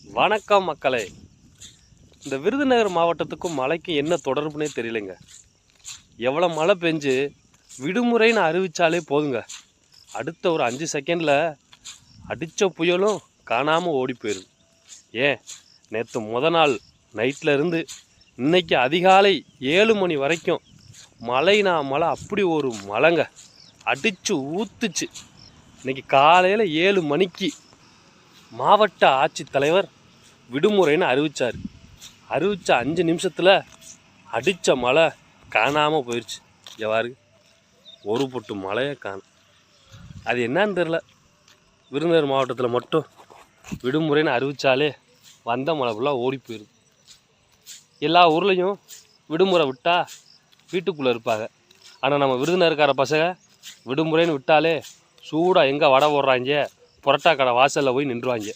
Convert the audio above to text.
வணக்கம் மக்களே. இந்த விருதுநகர் மாவட்டத்துக்கும் மழைக்கும் என்ன தொடர்புனே தெரியலைங்க. எவ்வளோ மழை பெஞ்சு விடுமுறைன்னு அறிவித்தாலே போதுங்க, அடுத்த ஒரு 5 செகண்டில் அடித்த புயலும் காணாமல் ஓடி போயிடுது. ஏன் நேற்று நாள் நைட்டில் இருந்து இன்றைக்கி அதிகாலை 7 மணி வரைக்கும் மழைனா மழை, அப்படி ஒரு மழைங்க, அடித்து ஊற்றுச்சு. இன்றைக்கி காலையில் 7 மணிக்கு மாவட்ட ஆட்சித்தலைவர் விடுமுறைன்னு அறிவித்தார். அறிவித்த 5 நிமிஷத்தில் அடித்த மழை காணாமல் போயிடுச்சு. எவ்வாறு ஒரு பொட்டு மழையை காணும், அது என்னன்னு தெரில. விருதுநகர் மாவட்டத்தில் மட்டும் விடுமுறைன்னு அறிவித்தாலே வந்த மழை ஃபுல்லாக ஓடி போயிடுது. எல்லா ஊர்லேயும் விடுமுறை விட்டால் வீட்டுக்குள்ளே இருப்பாங்க. ஆனால் நம்ம விருதுநகர்கார பசங்க விடுமுறைன்னு விட்டாலே சூடாக எங்கே வடை போடுறாங்க, புரோட்டா கடை வாசலில் போய் நின்றுவாங்க.